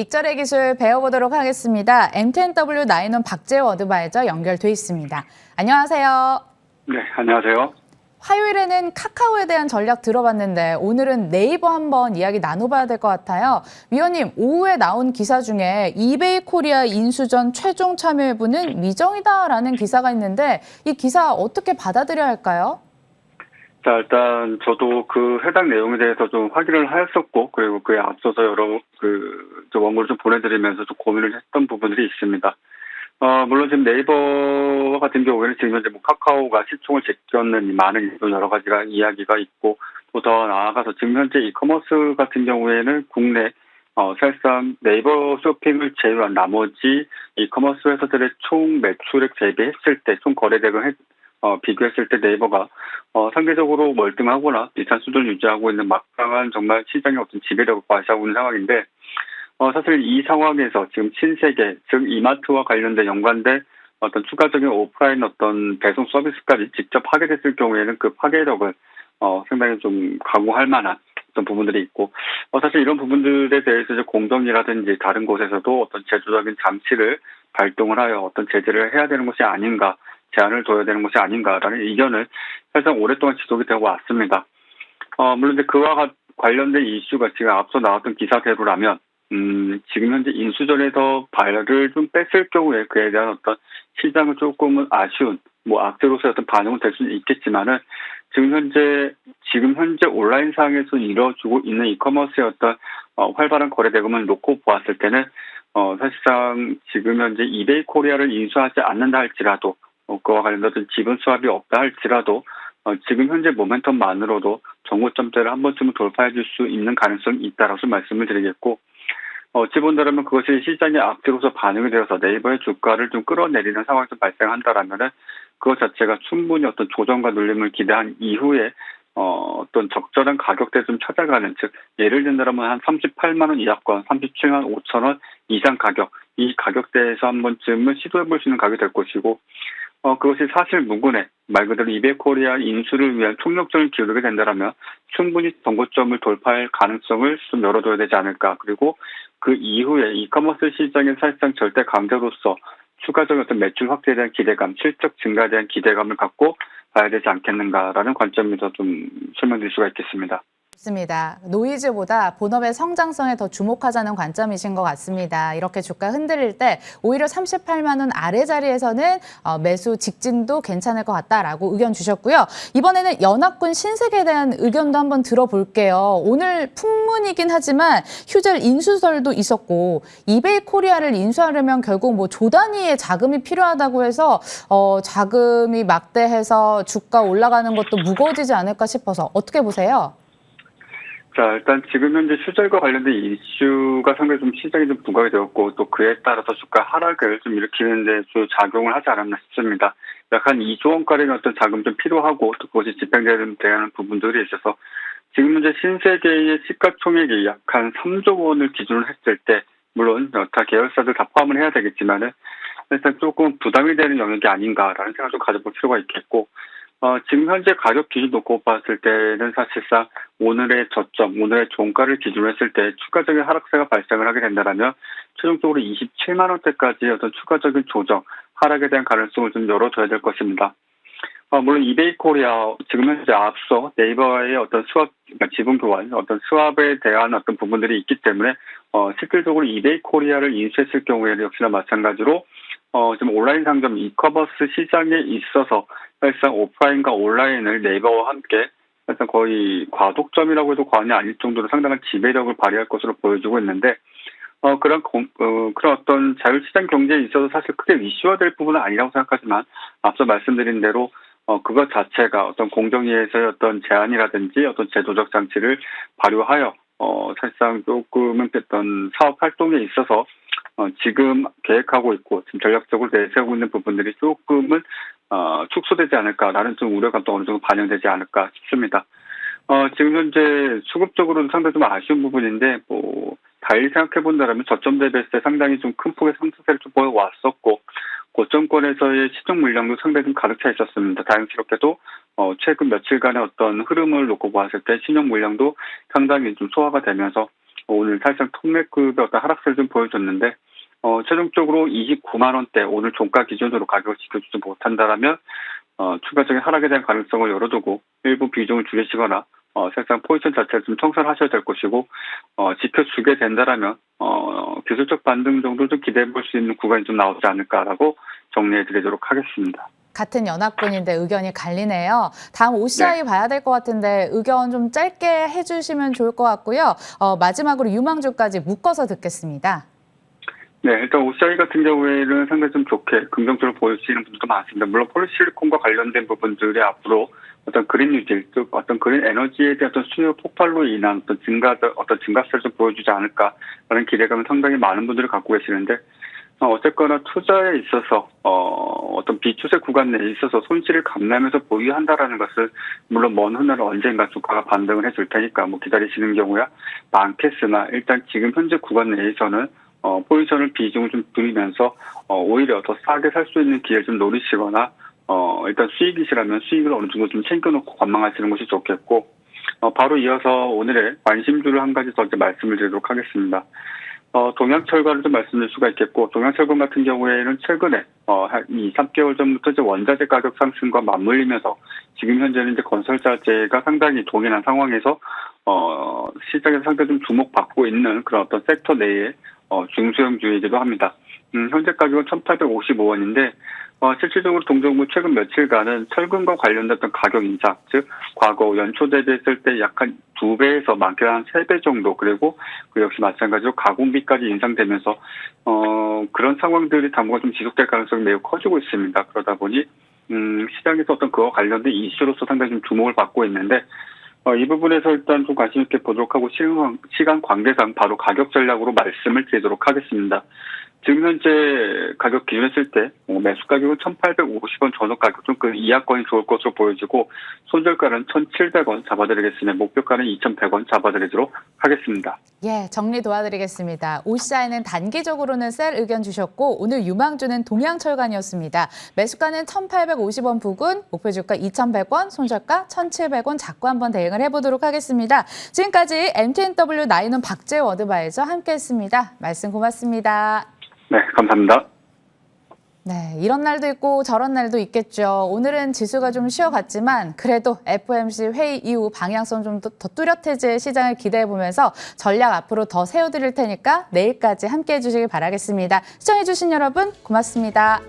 익절의 기술 배워보도록 하겠습니다. M10W 나인원 박재호 어드바이저 연결돼 있습니다. 안녕하세요. 네, 안녕하세요. 화요일에는 카카오에 대한 전략 들어봤는데 오늘은 네이버 한번 이야기 나눠봐야 될 것 같아요. 위원님, 오후에 나온 기사 중에 이베이 코리아 인수전 최종 참여 여부는 미정이다라는 기사가 있는데 이 기사 어떻게 받아들여야 할까요? 자, 일단 저도 그 해당 내용에 대해서 좀 확인을 하였었고, 그리고 그에 앞서서 여러 원고를 좀 보내드리면서 좀 고민을 했던 부분들이 있습니다. 물론 지금 네이버 같은 경우에는 지금 현재 카카오가 시총을 제꼈는 많은 여러 가지가 이야기가 있고, 또 더 나아가서 지금 현재 이커머스 같은 경우에는 국내 사실상 네이버 쇼핑을 제외한 나머지 이커머스 회사들의 총 매출액 대비했을 때, 총 거래액을 비교했을 때 네이버가 상대적으로 멀뚱하거나 비슷한 수준을 유지하고 있는 막강한 정말 시장의 어떤 지배력을 과시하고 있는 상황인데, 사실 이 상황에서 지금 신세계, 즉 이마트와 관련된 연관된 어떤 추가적인 오프라인 어떤 배송 서비스까지 직접 하게 됐을 경우에는 그 파괴력을 상당히 좀 각오할 만한 어떤 부분들이 있고, 사실 이런 부분들에 대해서 이제 공정이라든지 다른 곳에서도 어떤 제도적인 장치를 발동을 하여 어떤 제재를 해야 되는 것이 아닌가, 제한을 둬야 되는 것이 아닌가라는 의견을 사실상 오랫동안 지속이 되고 왔습니다. 물론 이제 그와 관련된 이슈가 지금 앞서 나왔던 기사대로라면, 지금 현재 인수전에서 발을 좀 뺐을 경우에 그에 대한 어떤 시장은 조금은 아쉬운, 악재로서의 어떤 반응은 될 수는 있겠지만은, 지금 현재 온라인상에서 이루어지고 있는 이커머스의 어떤, 활발한 거래 대금을 놓고 보았을 때는, 사실상 지금 현재 이베이 코리아를 인수하지 않는다 할지라도, 그와 관련된 지분 수합이 없다 할지라도, 지금 현재 모멘텀만으로도 정고점대를 한 번쯤은 돌파해 줄 수 있는 가능성이 있다라고 말씀을 드리겠고, 어찌 본다면 그것이 시장의 악재로서 반응이 되어서 네이버의 주가를 좀 끌어내리는 상황이 좀 발생한다라면은 그것 자체가 충분히 어떤 조정과 눌림을 기대한 이후에 어떤 적절한 가격대를 좀 찾아가는, 즉 예를 든다면 한 38만 원 이하권, 37만 5천 원 이상 가격, 이 가격대에서 한 번쯤은 시도해 볼 수 있는 가격이 될 것이고, 그것이 사실 무근에 말 그대로 이베이 코리아 인수를 위한 총력전을 기울이게 된다면 충분히 정고점을 돌파할 가능성을 좀 열어둬야 되지 않을까. 그리고 그 이후에 이커머스 시장의 사실상 절대 강자로서 추가적인 어떤 매출 확대에 대한 기대감, 실적 증가에 대한 기대감을 갖고 봐야 되지 않겠는가라는 관점에서 좀 설명드릴 수가 있겠습니다. 맞습니다. 노이즈보다 본업의 성장성에 더 주목하자는 관점이신 것 같습니다. 이렇게 주가 흔들릴 때 오히려 38만 원 아래 자리에서는 매수 직진도 괜찮을 것 같다라고 의견 주셨고요. 이번에는 연합군 신세계에 대한 의견도 한번 들어볼게요. 오늘 풍문이긴 하지만 휴젤 인수설도 있었고 이베이 코리아를 인수하려면 결국 조 단위의 자금이 필요하다고 해서 자금이 막대해서 주가 올라가는 것도 무거워지지 않을까 싶어서 어떻게 보세요? 자, 일단 지금 현재 휴젤과 관련된 이슈가 상당히 좀 시장이 좀 부각이 되었고, 또 그에 따라서 주가 하락을 좀 일으키는 데 주 작용을 하지 않았나 싶습니다. 약 한 2조 원가량의 어떤 자금 좀 필요하고, 또 그것이 집행되는 부분들이 있어서, 지금 현재 신세계의 시가총액이 약 한 3조 원을 기준으로 했을 때, 물론 다 계열사들 다 포함을 해야 되겠지만은, 일단 조금 부담이 되는 영역이 아닌가라는 생각을 좀 가져볼 필요가 있겠고, 지금 현재 가격 기준 놓고 봤을 때는 사실상 오늘의 저점, 오늘의 종가를 기준으로 했을 때 추가적인 하락세가 발생을 하게 된다면 최종적으로 27만 원대까지 어떤 추가적인 조정, 하락에 대한 가능성을 좀 열어둬야 될 것입니다. 물론 이베이 코리아 지금 현재 앞서 네이버의 어떤 수합, 그러니까 지분 교환, 어떤 수합에 대한 어떤 부분들이 있기 때문에 실질적으로 이베이 코리아를 인수했을 경우에는 역시나 마찬가지로 지금 온라인 상점 이커머스 시장에 있어서 사실상 오프라인과 온라인을 네이버와 함께 사실상 거의 과독점이라고 해도 과언이 아닐 정도로 상당한 지배력을 발휘할 것으로 보여지고 있는데, 그런 어떤 자유시장 경제에 있어서 사실 크게 이슈화될 부분은 아니라고 생각하지만 앞서 말씀드린 대로 그것 자체가 어떤 공정위에서의 어떤 제한이라든지 어떤 제도적 장치를 발휘하여 사실상 조금은 어떤 사업 활동에 있어서 지금 계획하고 있고 지금 전략적으로 내세우고 있는 부분들이 조금은 축소되지 않을까라는 좀 우려감도 어느 정도 반영되지 않을까 싶습니다. 지금 현재 수급적으로는 상당히 좀 아쉬운 부분인데, 달리 생각해 본다면 저점 대비했을 때 상당히 좀 큰 폭의 상승세를 좀 보여왔었고, 고점권에서의 시중 물량도 상당히 좀 가득 차 있었습니다. 다행스럽게도 최근 며칠간의 어떤 흐름을 놓고 보았을 때 신용 물량도 상당히 좀 소화가 되면서 오늘 살짝 통매급의 어떤 하락세를 좀 보여줬는데 최종적으로 29만 원대 오늘 종가 기준으로 가격을 지켜주지 못한다라면 추가적인 하락에 대한 가능성을 열어두고 일부 비중을 줄이시거나 사실상 포지션 자체를 좀 청산을 하셔야 될 것이고 지켜주게 된다라면 기술적 반등 정도 좀 기대해 볼 수 있는 구간이 좀 나오지 않을까라고 정리해 드리도록 하겠습니다. 같은 연합군인데 의견이 갈리네요. 다음 OCI 봐야 될 것 같은데 의견 좀 짧게 해주시면 좋을 것 같고요. 마지막으로 유망주까지 묶어서 듣겠습니다. 네, 일단 OCI 같은 경우에는 상당히 좀 좋게 긍정적으로 보여지는 분들도 많습니다. 물론 폴리실리콘과 관련된 부분들이 앞으로 어떤 그린 뉴딜, 즉 어떤 그린 에너지에 대한 어떤 수요 폭발로 인한 어떤 증가세를 좀 보여주지 않을까라는 기대감을 상당히 많은 분들이 갖고 계시는데 어쨌거나 투자에 있어서 어떤 비추세 구간 내에 있어서 손실을 감내하면서 보유한다라는 것을 물론 먼 훗날 언젠가 주가가 반등을 해줄 테니까 기다리시는 경우야 많겠으나 일단 지금 현재 구간 내에서는 포지션을 비중을 좀 줄이면서 오히려 더 싸게 살 수 있는 기회를 좀 노리시거나 일단 수익이시라면 수익을 어느 정도 좀 챙겨놓고 관망하시는 것이 좋겠고 바로 이어서 오늘의 관심주를 한 가지 더 이제 말씀을 드리도록 하겠습니다. 동양철강을 좀 말씀드릴 수가 있겠고, 동양철강 같은 경우에는 최근에, 한 2, 3개월 전부터 이제 원자재 가격 상승과 맞물리면서 지금 현재는 이제 건설자재가 상당히 동일한 상황에서, 시장에서 상당히 좀 주목받고 있는 그런 어떤 섹터 내의, 중소형주이기도 합니다. 현재 가격은 1,855원인데, 실질적으로 동종목 최근 며칠간은 철근과 관련된 어떤 가격 인상, 즉 과거 연초 대비했을 때 약 한 2배에서 많게는 한 3배 정도, 그리고 그 역시 마찬가지로 가공비까지 인상되면서 그런 상황들이 당분간 좀 지속될 가능성이 매우 커지고 있습니다. 그러다 보니 시장에서 어떤 그와 관련된 이슈로서 상당히 좀 주목을 받고 있는데 이 부분에서 일단 좀 관심 있게 보도록 하고 시간 관계상 바로 가격 전략으로 말씀을 드리도록 하겠습니다. 지금 현재 가격 기준했을 때 매수 가격은 1,850원 전후 가격 좀 그 이하권이 좋을 것으로 보여지고 손절가는 1,700원 잡아드리겠으며 목표가는 2,100원 잡아드리도록 하겠습니다. 예, 정리 도와드리겠습니다. OCI는 단기적으로는 셀 의견 주셨고 오늘 유망주는 동양철강이었습니다. 매수가는 1,850원 부근, 목표주가 2,100원, 손절가 1,700원 잡고 한번 대응을 해보도록 하겠습니다. 지금까지 MTNW 나인원 박재호 어드바이저 함께했습니다. 말씀 고맙습니다. 네, 감사합니다. 네, 이런 날도 있고 저런 날도 있겠죠. 오늘은 지수가 좀 쉬어갔지만 그래도 FOMC 회의 이후 방향성 좀 더 뚜렷해질 시장을 기대해보면서 전략 앞으로 더 세워드릴 테니까 내일까지 함께해 주시길 바라겠습니다. 시청해주신 여러분 고맙습니다.